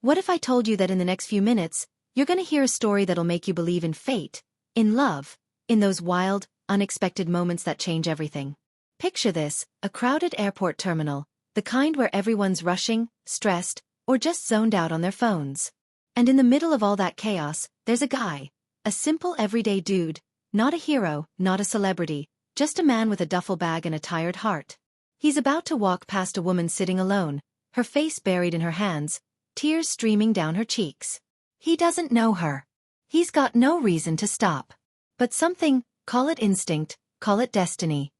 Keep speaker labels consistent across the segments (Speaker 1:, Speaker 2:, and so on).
Speaker 1: What if I told you that in the next few minutes, you're gonna hear a story that'll make you believe in fate, in love, in those wild, unexpected moments that change everything? Picture this, a crowded airport terminal, the kind where everyone's rushing, stressed, or just zoned out on their phones. And in the middle of all that chaos, there's a guy, a simple everyday dude, not a hero, not a celebrity, just a man with a duffel bag and a tired heart. He's about to walk past a woman sitting alone, her face buried in her hands, tears streaming down her cheeks. He doesn't know her. He's got no reason to stop. But something, call it instinct, call it destiny,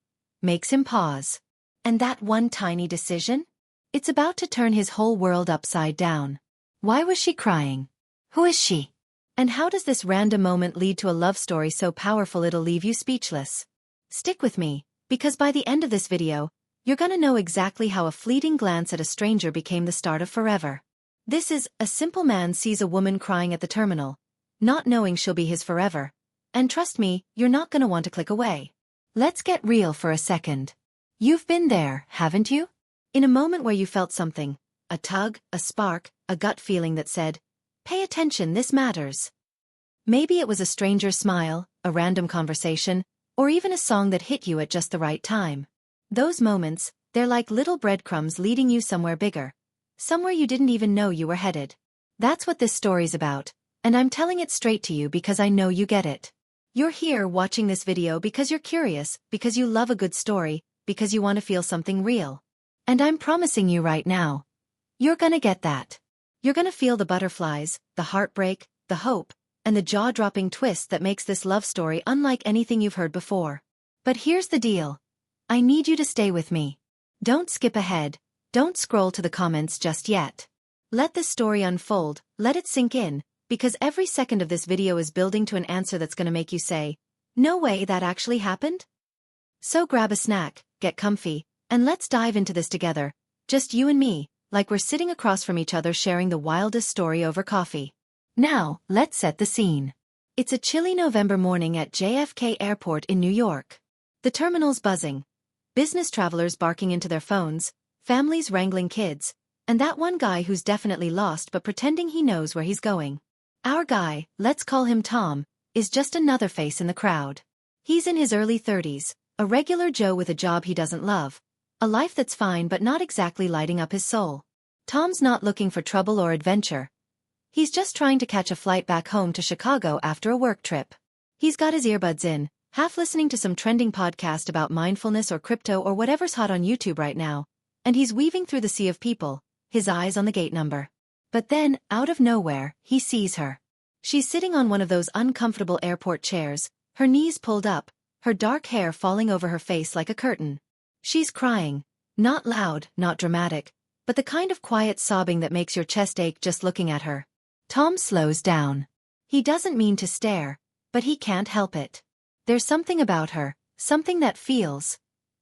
Speaker 1: makes him pause. And that one tiny decision? It's about to turn his whole world upside down. Why was she crying? Who is she? And how does this random moment lead to a love story so powerful it'll leave you speechless? Stick with me, because by the end of this video, you're gonna know exactly how a fleeting glance at a stranger became the start of forever. This is, a simple man sees a woman crying at the terminal, not knowing she'll be his forever. And trust me, you're not gonna want to click away. Let's get real for a second. You've been there, haven't you? In a moment where you felt something, a tug, a spark, a gut feeling that said, pay attention, this matters. Maybe it was a stranger's smile, a random conversation, or even a song that hit you at just the right time. Those moments, they're like little breadcrumbs leading you somewhere bigger. Somewhere you didn't even know you were headed. That's what this story's about, and I'm telling it straight to you because I know you get it. You're here watching this video because you're curious, because you love a good story, because you want to feel something real. And I'm promising you right now, you're gonna get that. You're gonna feel the butterflies, the heartbreak, the hope, and the jaw-dropping twist that makes this love story unlike anything you've heard before. But here's the deal. I need you to stay with me. Don't skip ahead. Don't scroll to the comments just yet. Let this story unfold, let it sink in, because every second of this video is building to an answer that's gonna make you say, no way, that actually happened? So grab a snack, get comfy, and let's dive into this together, just you and me, like we're sitting across from each other sharing the wildest story over coffee. Now, let's set the scene. It's a chilly November morning at JFK Airport in New York. The terminal's buzzing. Business travelers barking into their phones, families wrangling kids, and that one guy who's definitely lost but pretending he knows where he's going. Our guy, let's call him Tom, is just another face in the crowd. He's in his early 30s, a regular Joe with a job he doesn't love, a life that's fine but not exactly lighting up his soul. Tom's not looking for trouble or adventure. He's just trying to catch a flight back home to Chicago after a work trip. He's got his earbuds in, half listening to some trending podcast about mindfulness or crypto or whatever's hot on YouTube right now, and he's weaving through the sea of people, his eyes on the gate number. But then, out of nowhere, he sees her. She's sitting on one of those uncomfortable airport chairs, her knees pulled up, her dark hair falling over her face like a curtain. She's crying. Not loud, not dramatic, but the kind of quiet sobbing that makes your chest ache just looking at her. Tom slows down. He doesn't mean to stare, but he can't help it. There's something about her, something that feels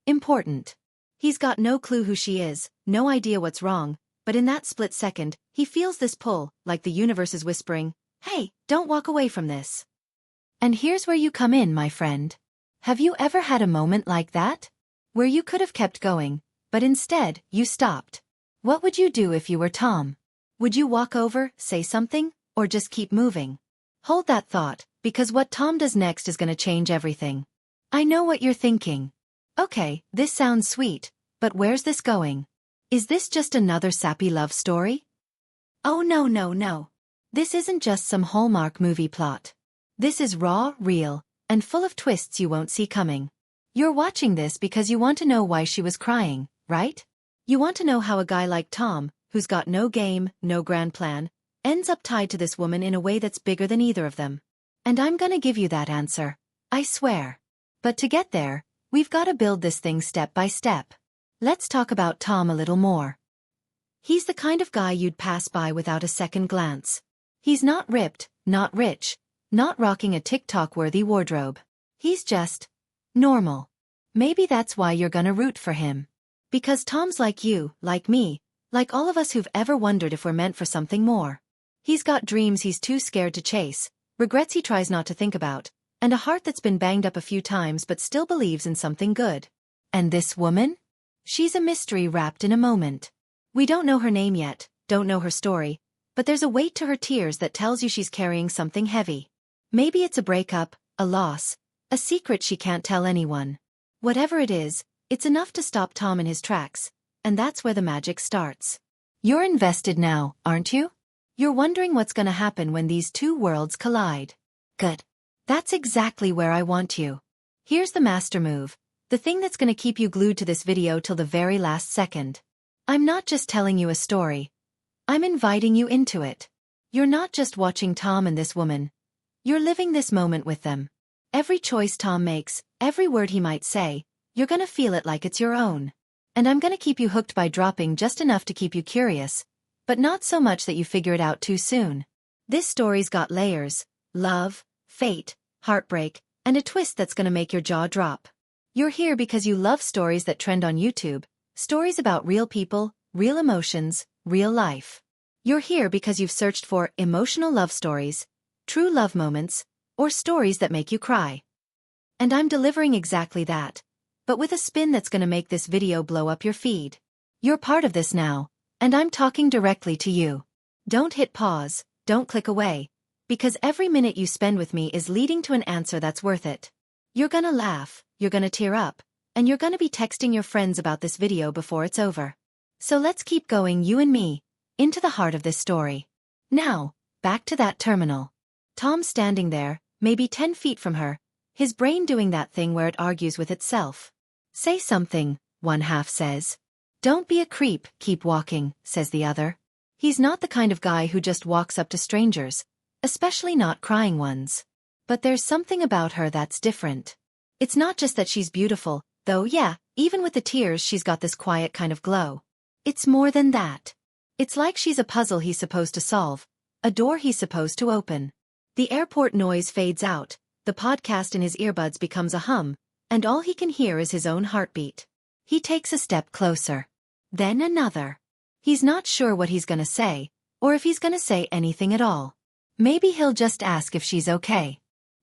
Speaker 1: important. He's got no clue who she is, no idea what's wrong, but in that split second, he feels this pull, like the universe is whispering, hey, don't walk away from this. And here's where you come in, my friend. Have you ever had a moment like that? Where you could have kept going, but instead, you stopped. What would you do if you were Tom? Would you walk over, say something, or just keep moving? Hold that thought, because what Tom does next is going to change everything. I know what you're thinking. Okay, this sounds sweet, but where's this going? Is this just another sappy love story? Oh no no no. This isn't just some Hallmark movie plot. This is raw, real, and full of twists you won't see coming. You're watching this because you want to know why she was crying, right? You want to know how a guy like Tom, who's got no game, no grand plan, ends up tied to this woman in a way that's bigger than either of them. And I'm gonna give you that answer. I swear. But to get there, we've gotta build this thing step by step. Let's talk about Tom a little more. He's the kind of guy you'd pass by without a second glance. He's not ripped, not rich, not rocking a TikTok-worthy wardrobe. He's just normal. Maybe that's why you're gonna root for him. Because Tom's like you, like me, like all of us who've ever wondered if we're meant for something more. He's got dreams he's too scared to chase, regrets he tries not to think about, and a heart that's been banged up a few times but still believes in something good. And this woman? She's a mystery wrapped in a moment. We don't know her name yet, don't know her story, but there's a weight to her tears that tells you she's carrying something heavy. Maybe it's a breakup, a loss, a secret she can't tell anyone. Whatever it is, it's enough to stop Tom in his tracks, and that's where the magic starts. You're invested now, aren't you? You're wondering what's gonna happen when these two worlds collide. Good. That's exactly where I want you. Here's the master move, the thing that's gonna keep you glued to this video till the very last second. I'm not just telling you a story. I'm inviting you into it. You're not just watching Tom and this woman. You're living this moment with them. Every choice Tom makes, every word he might say, you're gonna feel it like it's your own. And I'm gonna keep you hooked by dropping just enough to keep you curious, but not so much that you figure it out too soon. This story's got layers, love, fate, heartbreak, and a twist that's gonna make your jaw drop. You're here because you love stories that trend on YouTube, stories about real people, real emotions, real life. You're here because you've searched for emotional love stories, true love moments, or stories that make you cry. And I'm delivering exactly that, but with a spin that's gonna make this video blow up your feed. You're part of this now, and I'm talking directly to you. Don't hit pause, don't click away, because every minute you spend with me is leading to an answer that's worth it. You're gonna laugh, you're gonna tear up, and you're gonna be texting your friends about this video before it's over. So let's keep going, you and me, into the heart of this story. Now, back to that terminal. Tom's standing there, maybe 10 feet from her, his brain doing that thing where it argues with itself. Say something, one half says. Don't be a creep, keep walking, says the other. He's not the kind of guy who just walks up to strangers, especially not crying ones. But there's something about her that's different. It's not just that she's beautiful, though yeah, even with the tears she's got this quiet kind of glow. It's more than that. It's like she's a puzzle he's supposed to solve, a door he's supposed to open. The airport noise fades out, the podcast in his earbuds becomes a hum, and all he can hear is his own heartbeat. He takes a step closer. Then another. He's not sure what he's gonna say, or if he's gonna say anything at all. Maybe he'll just ask if she's okay.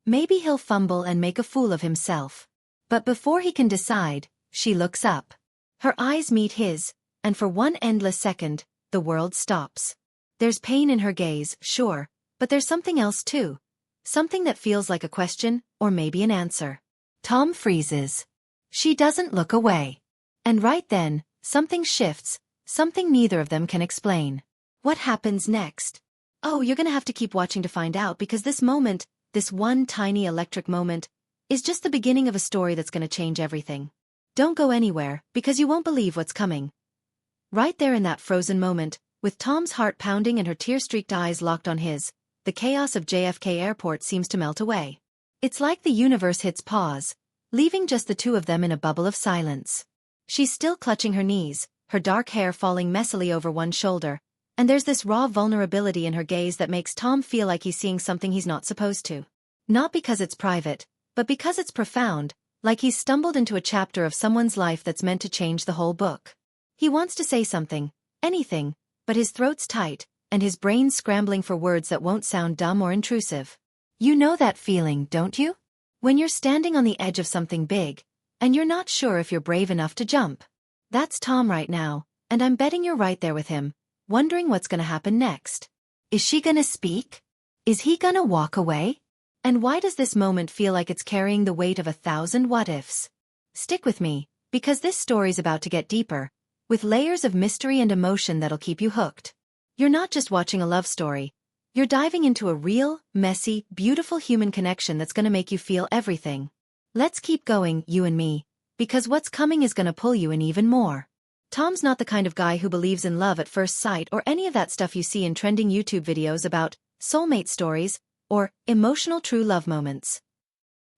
Speaker 1: Maybe he'll fumble and make a fool of himself. But before he can decide, she looks up. Her eyes meet his, and for one endless second, the world stops. There's pain in her gaze, sure, but there's something else too. Something that feels like a question, or maybe an answer. Tom freezes. She doesn't look away. And right then, something shifts, something neither of them can explain. What happens next? Oh, you're gonna have to keep watching to find out, because this moment, this one tiny electric moment, is just the beginning of a story that's gonna change everything. Don't go anywhere, because you won't believe what's coming. Right there in that frozen moment, with Tom's heart pounding and her tear-streaked eyes locked on his, the chaos of JFK Airport seems to melt away. It's like the universe hits pause, leaving just the two of them in a bubble of silence. She's still clutching her knees, her dark hair falling messily over one shoulder, and there's this raw vulnerability in her gaze that makes Tom feel like he's seeing something he's not supposed to. Not because it's private, but because it's profound, like he's stumbled into a chapter of someone's life that's meant to change the whole book. He wants to say something, anything, but his throat's tight, and his brain's scrambling for words that won't sound dumb or intrusive. You know that feeling, don't you? When you're standing on the edge of something big, and you're not sure if you're brave enough to jump. That's Tom right now, and I'm betting you're right there with him, wondering what's gonna happen next. Is she gonna speak? Is he gonna walk away? And why does this moment feel like it's carrying the weight of 1,000 what-ifs? Stick with me, because this story's about to get deeper, with layers of mystery and emotion that'll keep you hooked. You're not just watching a love story. You're diving into a real, messy, beautiful human connection that's gonna make you feel everything. Let's keep going, you and me, because what's coming is gonna pull you in even more. Tom's not the kind of guy who believes in love at first sight or any of that stuff you see in trending YouTube videos about soulmate stories or emotional true love moments.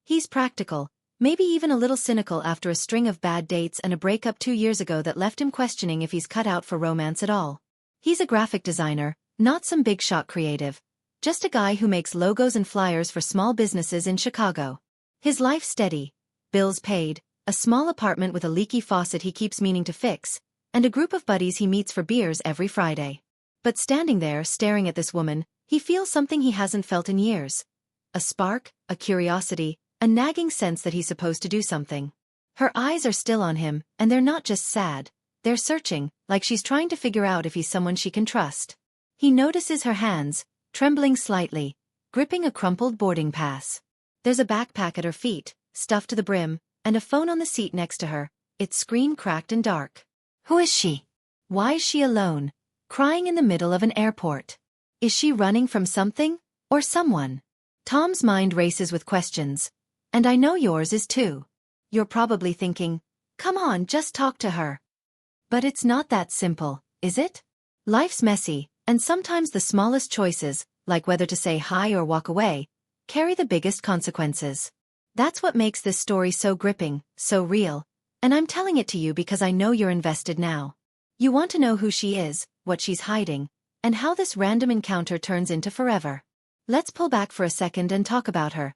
Speaker 1: He's practical, maybe even a little cynical after a string of bad dates and a breakup 2 years ago that left him questioning if he's cut out for romance at all. He's a graphic designer, not some big shot creative, just a guy who makes logos and flyers for small businesses in Chicago. His life's steady, bills paid, a small apartment with a leaky faucet he keeps meaning to fix, and a group of buddies he meets for beers every Friday. But standing there staring at this woman, he feels something he hasn't felt in years. A spark, a curiosity, a nagging sense that he's supposed to do something. Her eyes are still on him, and they're not just sad, they're searching, like she's trying to figure out if he's someone she can trust. He notices her hands, trembling slightly, gripping a crumpled boarding pass. There's a backpack at her feet, stuffed to the brim, and a phone on the seat next to her, its screen cracked and dark. Who is she? Why is she alone, crying in the middle of an airport? Is she running from something, or someone? Tom's mind races with questions. And I know yours is too. You're probably thinking, come on, just talk to her. But it's not that simple, is it? Life's messy, and sometimes the smallest choices, like whether to say hi or walk away, carry the biggest consequences. That's what makes this story so gripping, so real, and I'm telling it to you because I know you're invested now. You want to know who she is, what she's hiding, and how this random encounter turns into forever. Let's pull back for a second and talk about her.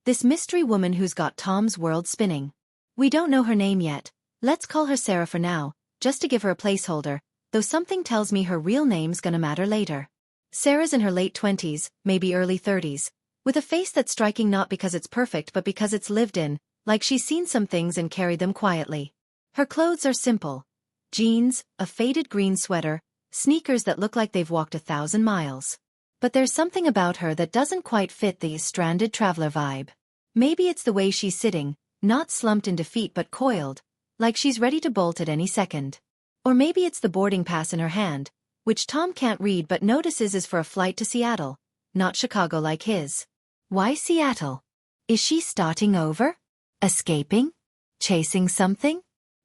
Speaker 1: This mystery woman who's got Tom's world spinning. We don't know her name yet. Let's call her Sarah for now, just to give her a placeholder, though something tells me her real name's gonna matter later. Sarah's in her late 20s, maybe early 30s, with a face that's striking not because it's perfect but because it's lived in, like she's seen some things and carried them quietly. Her clothes are simple. Jeans, a faded green sweater, sneakers that look like they've walked 1,000 miles. But there's something about her that doesn't quite fit the stranded traveler vibe. Maybe it's the way she's sitting, not slumped in defeat but coiled, like she's ready to bolt at any second. Or maybe it's the boarding pass in her hand, which Tom can't read but notices is for a flight to Seattle, not Chicago like his. Why Seattle? Is she starting over? Escaping? Chasing something?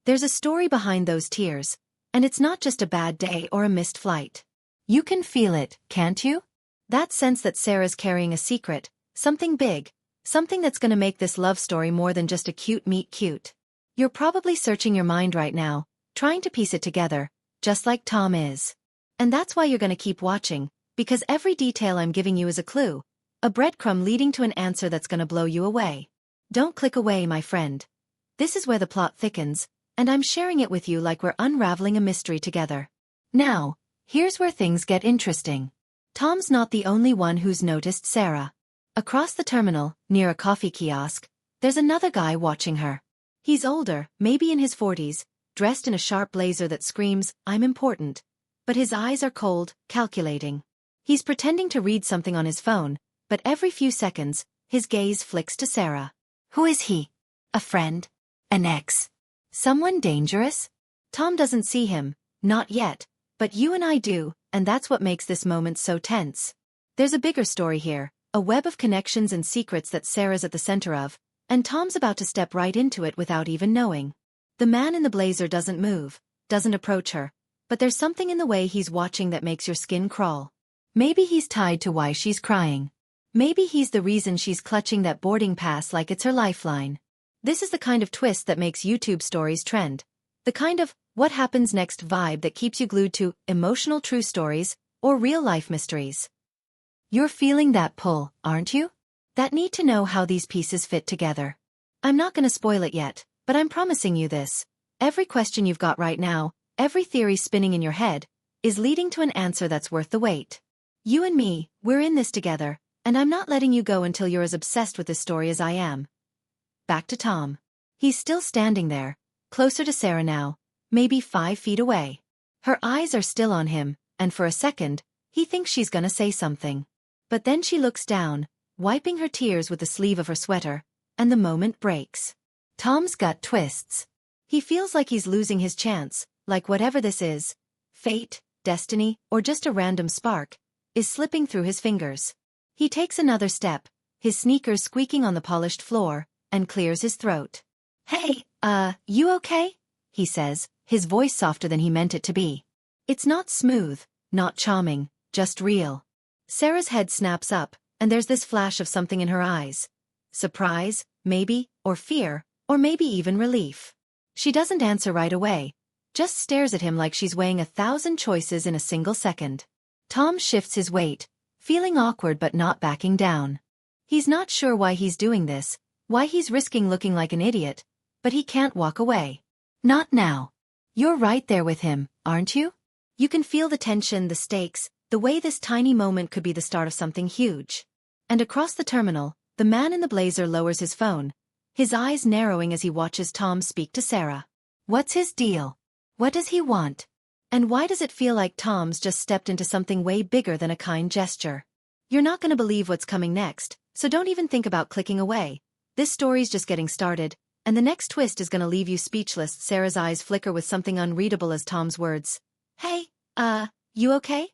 Speaker 1: There's a story behind those tears, and it's not just a bad day or a missed flight. You can feel it, can't you? That sense that Sarah's carrying a secret, something big, something that's gonna make this love story more than just a cute meet cute. You're probably searching your mind right now, trying to piece it together, just like Tom is. And that's why you're gonna keep watching, because every detail I'm giving you is a clue, a breadcrumb leading to an answer that's gonna blow you away. Don't click away, my friend. This is where the plot thickens, and I'm sharing it with you like we're unraveling a mystery together. Now, here's where things get interesting. Tom's not the only one who's noticed Sarah. Across the terminal, near a coffee kiosk, there's another guy watching her. He's older, maybe in his 40s, dressed in a sharp blazer that screams, I'm important. But his eyes are cold, calculating. He's pretending to read something on his phone, but every few seconds, his gaze flicks to Sarah. Who is he? A friend? An ex? Someone dangerous? Tom doesn't see him, not yet, but you and I do, and that's what makes this moment so tense. There's a bigger story here, a web of connections and secrets that Sarah's at the center of, and Tom's about to step right into it without even knowing. The man in the blazer doesn't move, doesn't approach her, but there's something in the way he's watching that makes your skin crawl. Maybe he's tied to why she's crying. Maybe he's the reason she's clutching that boarding pass like it's her lifeline. This is the kind of twist that makes YouTube stories trend. The kind of what happens next vibe that keeps you glued to emotional true stories or real-life mysteries. You're feeling that pull, aren't you? That need to know how these pieces fit together. I'm not gonna spoil it yet, but I'm promising you this. Every question you've got right now, every theory spinning in your head, is leading to an answer that's worth the wait. You and me, we're in this together, and I'm not letting you go until you're as obsessed with this story as I am. Back to Tom. He's still standing there, closer to Sarah now, maybe 5 feet away. Her eyes are still on him, and for a second, he thinks she's gonna say something. But then she looks down, wiping her tears with the sleeve of her sweater, and the moment breaks. Tom's gut twists. He feels like he's losing his chance, like whatever this is, fate, destiny, or just a random spark, is slipping through his fingers. He takes another step, his sneakers squeaking on the polished floor, and clears his throat. Hey, you okay? He says, his voice softer than he meant it to be. It's not smooth, not charming, just real. Sarah's head snaps up, and there's this flash of something in her eyes. Surprise, maybe, or fear, or maybe even relief. She doesn't answer right away, just stares at him like she's weighing 1,000 choices in a single second. Tom shifts his weight, feeling awkward but not backing down. He's not sure why he's doing this, why he's risking looking like an idiot, but he can't walk away. Not now. You're right there with him, aren't you? You can feel the tension, the stakes, the way this tiny moment could be the start of something huge. And across the terminal, the man in the blazer lowers his phone, his eyes narrowing as he watches Tom speak to Sarah. What's his deal? What does he want? And why does it feel like Tom's just stepped into something way bigger than a kind gesture? You're not gonna believe what's coming next, so don't even think about clicking away. This story's just getting started, and the next twist is gonna leave you speechless. Sarah's eyes flicker with something unreadable as Tom's words. Hey, you okay?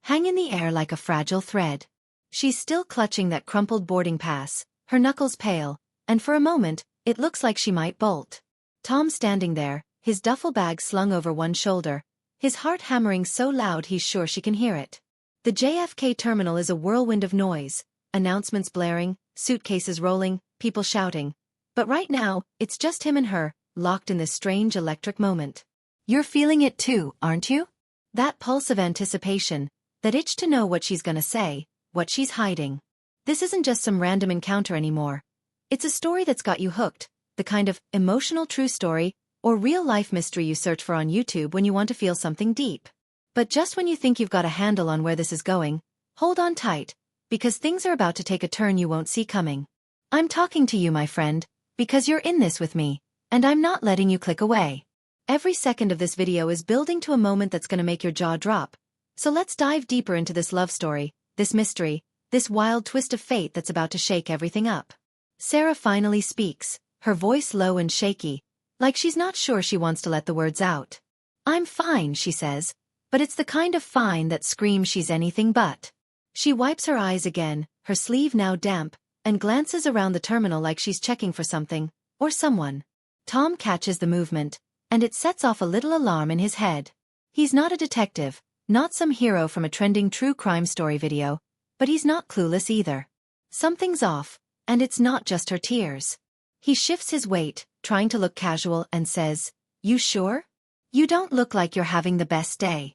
Speaker 1: Hang in the air like a fragile thread. She's still clutching that crumpled boarding pass, her knuckles pale, and for a moment, it looks like she might bolt. Tom's standing there, his duffel bag slung over one shoulder, his heart hammering so loud he's sure she can hear it. The JFK terminal is a whirlwind of noise, announcements blaring, suitcases rolling, people shouting. But right now, it's just him and her, locked in this strange electric moment. You're feeling it too, aren't you? That pulse of anticipation, that itch to know what she's gonna say, what she's hiding. This isn't just some random encounter anymore. It's a story that's got you hooked, the kind of emotional true story or real-life mystery you search for on YouTube when you want to feel something deep. But just when you think you've got a handle on where this is going, hold on tight, because things are about to take a turn you won't see coming. I'm talking to you, my friend, because you're in this with me, and I'm not letting you click away. Every second of this video is building to a moment that's gonna make your jaw drop. So let's dive deeper into this love story, this mystery, this wild twist of fate that's about to shake everything up. Sarah finally speaks, her voice low and shaky, like she's not sure she wants to let the words out. I'm fine, she says, but it's the kind of fine that screams she's anything but. She wipes her eyes again, her sleeve now damp, and glances around the terminal like she's checking for something, or someone. Tom catches the movement, and it sets off a little alarm in his head. He's not a detective, not some hero from a trending true crime story video, but he's not clueless either. Something's off, and it's not just her tears. He shifts his weight, trying to look casual, and says, "You sure? You don't look like you're having the best day."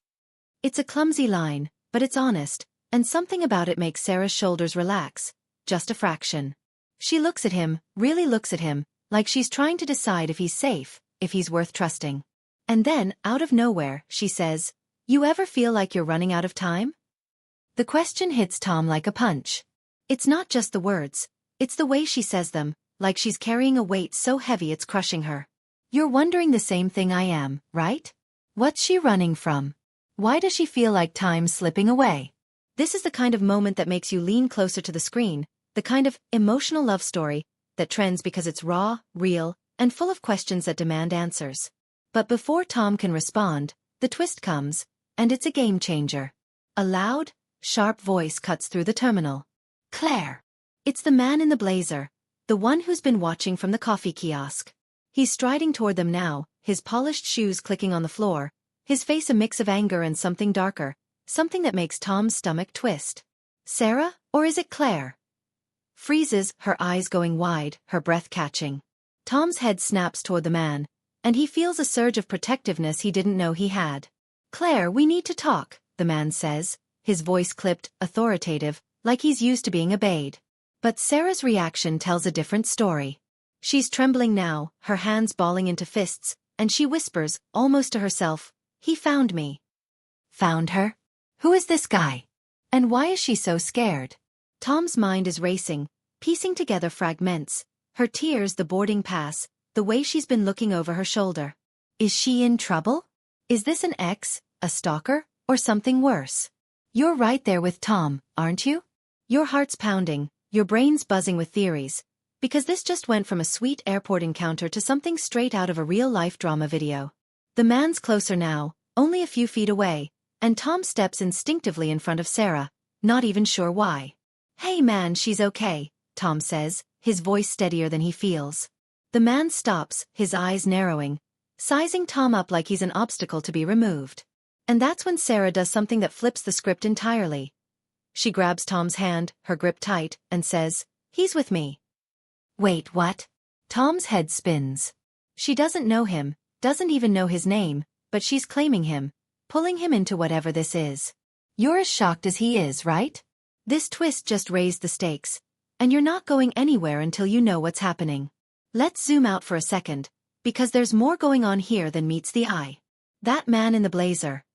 Speaker 1: It's a clumsy line, but it's honest, and something about it makes Sarah's shoulders relax, just a fraction. She looks at him, really looks at him, like she's trying to decide if he's safe, if he's worth trusting. And then, out of nowhere, she says, "You ever feel like you're running out of time?" The question hits Tom like a punch. It's not just the words, it's the way she says them, like she's carrying a weight so heavy it's crushing her. You're wondering the same thing I am, right? What's she running from? Why does she feel like time's slipping away? This is the kind of moment that makes you lean closer to the screen, the kind of emotional love story that trends because it's raw, real, and full of questions that demand answers. But before Tom can respond, the twist comes, and it's a game changer. A loud, sharp voice cuts through the terminal. Claire. It's the man in the blazer, the one who's been watching from the coffee kiosk. He's striding toward them now, his polished shoes clicking on the floor, his face a mix of anger and something darker, something that makes Tom's stomach twist. Sarah, or is it Claire? Freezes, her eyes going wide, her breath catching. Tom's head snaps toward the man, and he feels a surge of protectiveness he didn't know he had. Claire, we need to talk, the man says, his voice clipped, authoritative, like he's used to being obeyed. But Sarah's reaction tells a different story. She's trembling now, her hands balling into fists, and she whispers, almost to herself, "He found me." Found her? Who is this guy? And why is she so scared? Tom's mind is racing, piecing together fragments, her tears, the boarding pass, the way she's been looking over her shoulder. Is she in trouble? Is this an ex, a stalker, or something worse? You're right there with Tom, aren't you? Your heart's pounding, your brain's buzzing with theories, because this just went from a sweet airport encounter to something straight out of a real-life drama video. The man's closer now, only a few feet away, and Tom steps instinctively in front of Sarah, not even sure why. "Hey man, she's okay," Tom says, his voice steadier than he feels. The man stops, his eyes narrowing, sizing Tom up like he's an obstacle to be removed. And that's when Sarah does something that flips the script entirely. She grabs Tom's hand, her grip tight, and says, "He's with me." Wait, what? Tom's head spins. She doesn't know him, doesn't even know his name, but she's claiming him, pulling him into whatever this is. You're as shocked as he is, right? This twist just raised the stakes, and you're not going anywhere until you know what's happening. Let's zoom out for a second, because there's more going on here than meets the eye. That man in the blazer.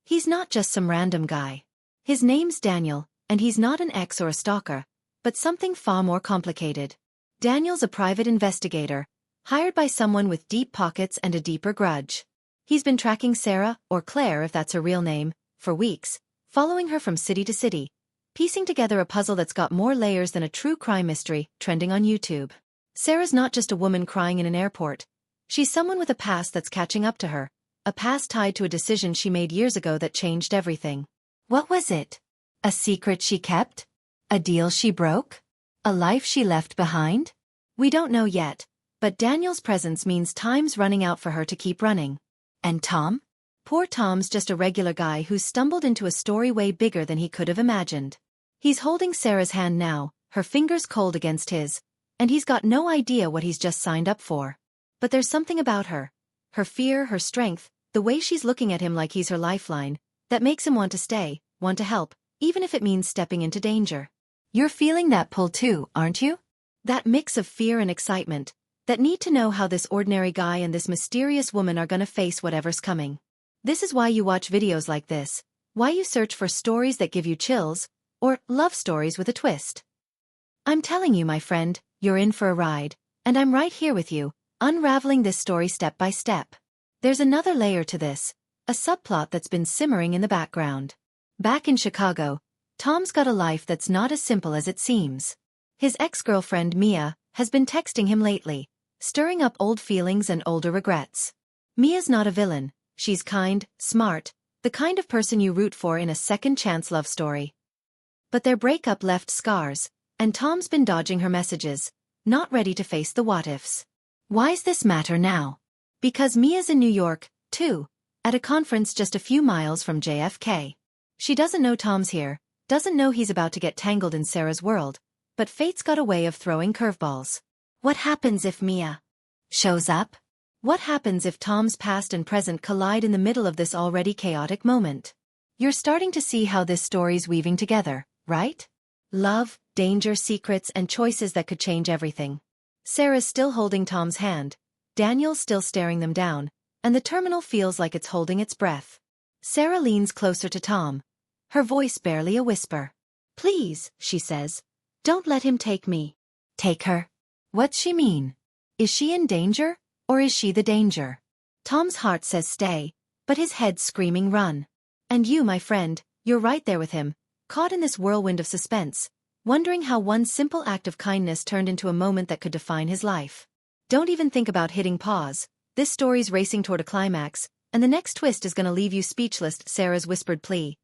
Speaker 1: He's not just some random guy. His name's Daniel, and he's not an ex or a stalker, but something far more complicated. Daniel's a private investigator, hired by someone with deep pockets and a deeper grudge. He's been tracking Sarah, or Claire if that's her real name, for weeks, following her from city to city, piecing together a puzzle that's got more layers than a true crime mystery trending on YouTube. Sarah's not just a woman crying in an airport. She's someone with a past that's catching up to her, a past tied to a decision she made years ago that changed everything. What was it? A secret she kept? A deal she broke? A life she left behind? We don't know yet, but Daniel's presence means time's running out for her to keep running. And Tom? Poor Tom's just a regular guy who's stumbled into a story way bigger than he could have imagined. He's holding Sarah's hand now, her fingers cold against his, and he's got no idea what he's just signed up for. But there's something about her. Her fear, her strength, the way she's looking at him like he's her lifeline, that makes him want to stay, want to help, even if it means stepping into danger. You're feeling that pull too, aren't you? That mix of fear and excitement, that need to know how this ordinary guy and this mysterious woman are gonna face whatever's coming. This is why you watch videos like this, why you search for stories that give you chills, or love stories with a twist. I'm telling you, my friend, you're in for a ride, and I'm right here with you, unraveling this story step by step. There's another layer to this, a subplot that's been simmering in the background. Back in Chicago, Tom's got a life that's not as simple as it seems. His ex-girlfriend Mia has been texting him lately, stirring up old feelings and older regrets. Mia's not a villain, she's kind, smart, the kind of person you root for in a second-chance love story. But their breakup left scars, and Tom's been dodging her messages, not ready to face the what-ifs. Why's this matter now? Because Mia's in New York, too, at a conference just a few miles from JFK. She doesn't know Tom's here, doesn't know he's about to get tangled in Sarah's world, but fate's got a way of throwing curveballs. What happens if Mia shows up? What happens if Tom's past and present collide in the middle of this already chaotic moment? You're starting to see how this story's weaving together, right? Love, danger, secrets, and choices that could change everything. Sarah's still holding Tom's hand, Daniel's still staring them down, and the terminal feels like it's holding its breath. Sarah leans closer to Tom, her voice barely a whisper. Please, she says, don't let him take me. Take her? What's she mean? Is she in danger, or is she the danger? Tom's heart says stay, but his head's screaming run. And you, my friend, you're right there with him, caught in this whirlwind of suspense, wondering how one simple act of kindness turned into a moment that could define his life. Don't even think about hitting pause, this story's racing toward a climax, and the next twist is gonna leave you speechless. Sarah's whispered plea.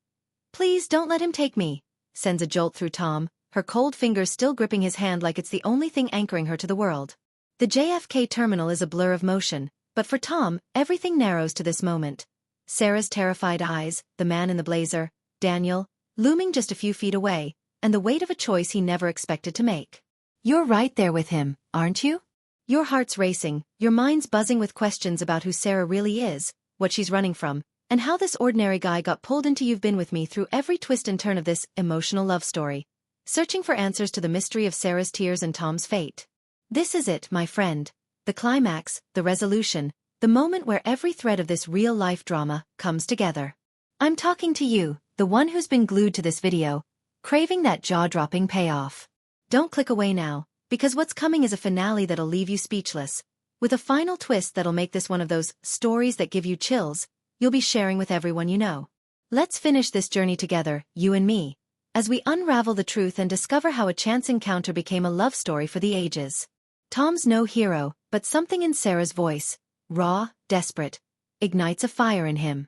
Speaker 1: Please don't let him take me, sends a jolt through Tom, her cold fingers still gripping his hand like it's the only thing anchoring her to the world. The JFK terminal is a blur of motion, but for Tom, everything narrows to this moment. Sarah's terrified eyes, the man in the blazer, Daniel, looming just a few feet away, and the weight of a choice he never expected to make. You're right there with him, aren't you? Your heart's racing, your mind's buzzing with questions about who Sarah really is, what she's running from, and how this ordinary guy got pulled into. You've been with me through every twist and turn of this emotional love story, searching for answers to the mystery of Sarah's tears and Tom's fate. This is it, my friend, the climax, the resolution, the moment where every thread of this real-life drama comes together. I'm talking to you, the one who's been glued to this video, craving that jaw-dropping payoff. Don't click away now, because what's coming is a finale that'll leave you speechless, with a final twist that'll make this one of those stories that give you chills you'll be sharing with everyone you know. Let's finish this journey together, you and me, as we unravel the truth and discover how a chance encounter became a love story for the ages. Tom's no hero, but something in Sarah's voice, raw, desperate, ignites a fire in him.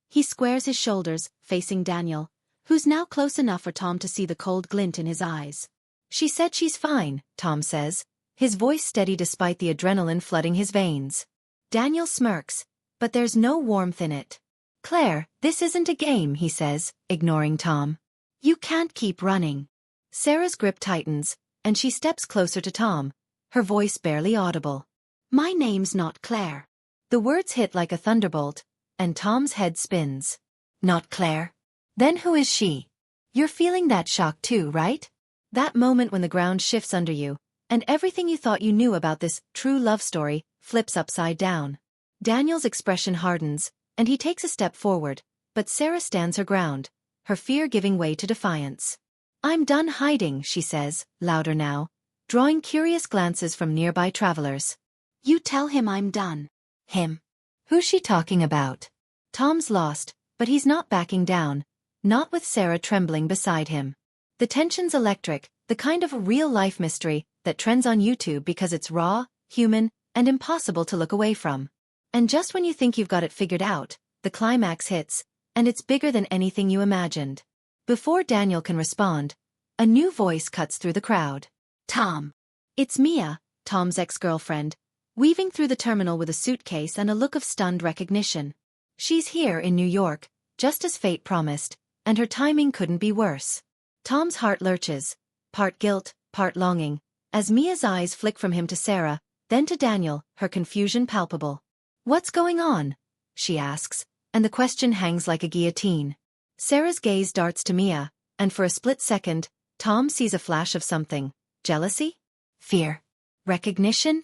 Speaker 1: He squares his shoulders, facing Daniel, who's now close enough for Tom to see the cold glint in his eyes. She said she's fine, Tom says, his voice steady despite the adrenaline flooding his veins. Daniel smirks, but there's no warmth in it. Claire, this isn't a game, he says, ignoring Tom. You can't keep running. Sarah's grip tightens, and she steps closer to Tom, her voice barely audible. My name's not Claire. The words hit like a thunderbolt, and Tom's head spins. Not Claire? Then who is she? You're feeling that shock too, right? That moment when the ground shifts under you, and everything you thought you knew about this true love story flips upside down. Daniel's expression hardens, and he takes a step forward, but Sarah stands her ground, her fear giving way to defiance. I'm done hiding, she says, louder now, drawing curious glances from nearby travelers. You tell him I'm done. Him? Who's she talking about? Tom's lost, but he's not backing down, not with Sarah trembling beside him. The tension's electric, the kind of real-life mystery that trends on YouTube because it's raw, human, and impossible to look away from. And just when you think you've got it figured out, the climax hits, and it's bigger than anything you imagined. Before Daniel can respond, a new voice cuts through the crowd. Tom. It's Mia, Tom's ex-girlfriend, weaving through the terminal with a suitcase and a look of stunned recognition. She's here in New York, just as fate promised, and her timing couldn't be worse. Tom's heart lurches, part guilt, part longing, as Mia's eyes flick from him to Sarah, then to Daniel, her confusion palpable. What's going on? She asks, and the question hangs like a guillotine. Sarah's gaze darts to Mia, and for a split second, Tom sees a flash of something. Jealousy? Fear? Recognition?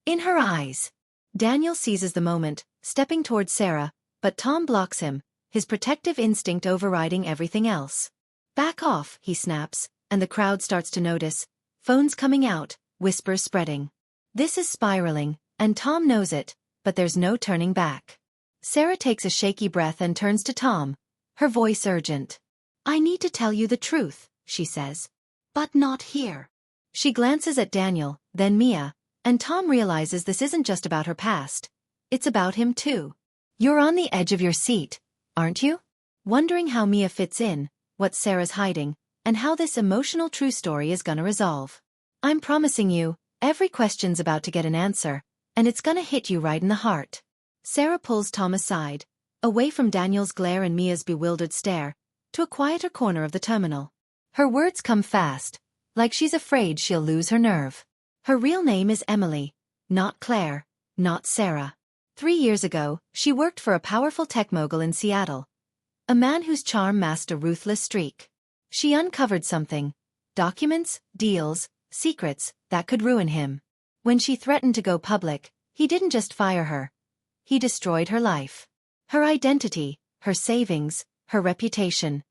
Speaker 1: In her eyes. Daniel seizes the moment, stepping towards Sarah, but Tom blocks him, his protective instinct overriding everything else. Back off, he snaps, and the crowd starts to notice. Phones coming out, whispers spreading. This is spiraling, and Tom knows it, but there's no turning back. Sarah takes a shaky breath and turns to Tom, her voice urgent. I need to tell you the truth, she says. But not here. She glances at Daniel, then Mia, and Tom realizes this isn't just about her past. It's about him too. You're on the edge of your seat, aren't you? Wondering how Mia fits in, what Sarah's hiding, and how this emotional true story is gonna resolve. I'm promising you, every question's about to get an answer, and it's gonna hit you right in the heart. Sarah pulls Tom aside, away from Daniel's glare and Mia's bewildered stare, to a quieter corner of the terminal. Her words come fast, like she's afraid she'll lose her nerve. Her real name is Emily, not Claire, not Sarah. 3 years ago, she worked for a powerful tech mogul in Seattle. A man whose charm masked a ruthless streak. She uncovered something. Documents, deals, secrets, that could ruin him. When she threatened to go public, he didn't just fire her. He destroyed her life. Her identity, her savings, her reputation.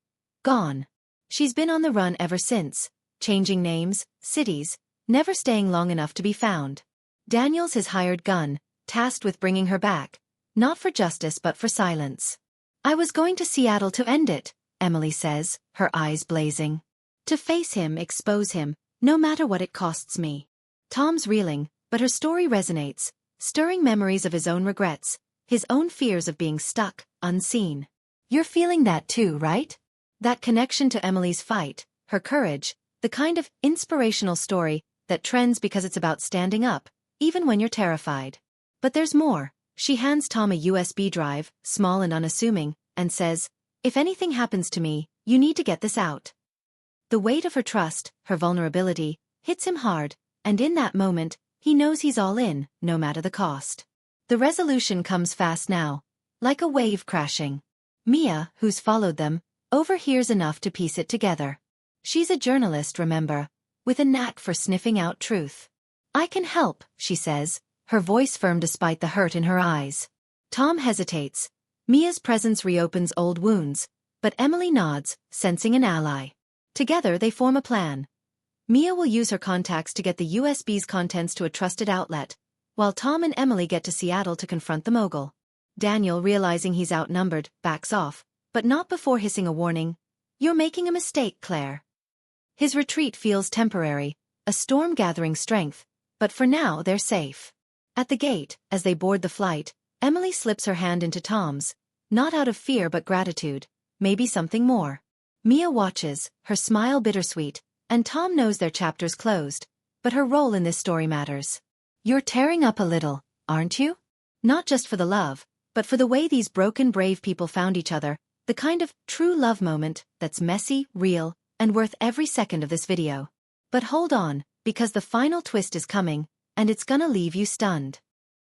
Speaker 1: Gone. She's been on the run ever since, changing names, cities, never staying long enough to be found. Daniel's his hired gun, tasked with bringing her back, not for justice but for silence. I was going to Seattle to end it, Emily says, her eyes blazing. To face him, expose him, no matter what it costs me. Tom's reeling, but her story resonates, stirring memories of his own regrets, his own fears of being stuck, unseen. You're feeling that too, right? That connection to Emily's fight, her courage, the kind of inspirational story that trends because it's about standing up, even when you're terrified. But there's more. She hands Tom a USB drive, small and unassuming, and says, if anything happens to me, you need to get this out. The weight of her trust, her vulnerability, hits him hard, and in that moment, he knows he's all in, no matter the cost. The resolution comes fast now, like a wave crashing. Mia, who's followed them, overhears enough to piece it together. She's a journalist, remember, with a knack for sniffing out truth. I can help, she says, her voice firm despite the hurt in her eyes. Tom hesitates. Mia's presence reopens old wounds, but Emily nods, sensing an ally. Together they form a plan. Mia will use her contacts to get the USB's contents to a trusted outlet, while Tom and Emily get to Seattle to confront the mogul. Daniel, realizing he's outnumbered, backs off, but not before hissing a warning. You're making a mistake, Claire. His retreat feels temporary, a storm gathering strength, but for now they're safe. At the gate, as they board the flight, Emily slips her hand into Tom's, not out of fear but gratitude, maybe something more. Mia watches, her smile bittersweet, and Tom knows their chapter's closed, but her role in this story matters. You're tearing up a little, aren't you? Not just for the love, but for the way these broken brave people found each other, the kind of true love moment that's messy, real, and worth every second of this video. But hold on, because the final twist is coming, and it's gonna leave you stunned.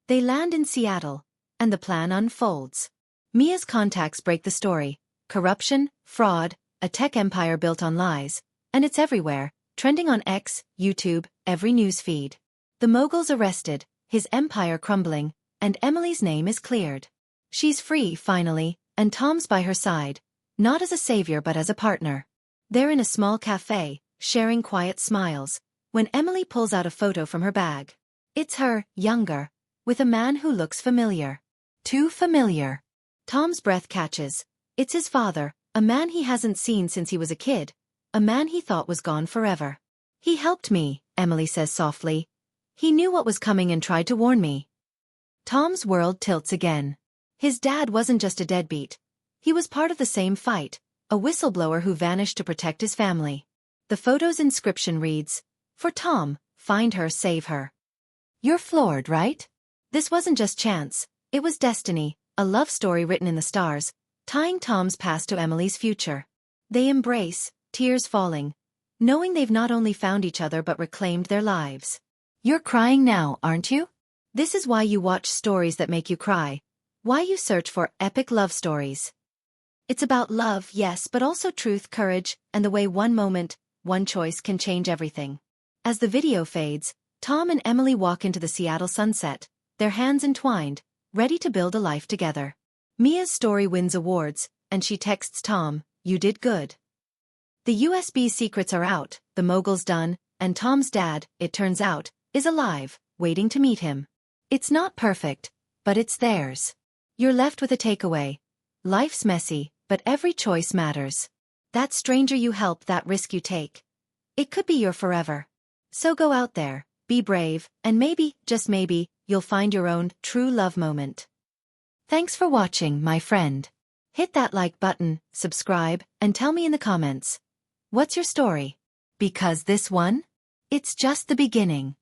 Speaker 1: They land in Seattle, and the plan unfolds. Mia's contacts break the story. Corruption, fraud, a tech empire built on lies, and it's everywhere, trending on X, YouTube, every news feed. The mogul's arrested, his empire crumbling, and Emily's name is cleared. She's free, finally, and Tom's by her side, not as a savior but as a partner. They're in a small cafe, sharing quiet smiles, when Emily pulls out a photo from her bag. It's her, younger, with a man who looks familiar. Too familiar. Tom's breath catches. It's his father, a man he hasn't seen since he was a kid, a man he thought was gone forever. He helped me, Emily says softly. He knew what was coming and tried to warn me. Tom's world tilts again. His dad wasn't just a deadbeat. He was part of the same fight, a whistleblower who vanished to protect his family. The photo's inscription reads, "For Tom, find her, save her." You're floored, right? This wasn't just chance, it was destiny, a love story written in the stars, tying Tom's past to Emily's future. They embrace, tears falling, knowing they've not only found each other but reclaimed their lives. You're crying now, aren't you? This is why you watch stories that make you cry, why you search for epic love stories. It's about love, yes, but also truth, courage, and the way one moment, one choice can change everything. As the video fades, Tom and Emily walk into the Seattle sunset, their hands entwined, ready to build a life together. Mia's story wins awards, and she texts Tom, "You did good." The USB secrets are out, the mogul's done, and Tom's dad, it turns out, is alive, waiting to meet him. It's not perfect, but it's theirs. You're left with a takeaway. Life's messy, but every choice matters. That stranger you help, that risk you take. It could be your forever. So go out there, be brave, and maybe, just maybe, you'll find your own true love moment. Thanks for watching, my friend. Hit that like button, subscribe, and tell me in the comments. What's your story? Because this one? It's just the beginning.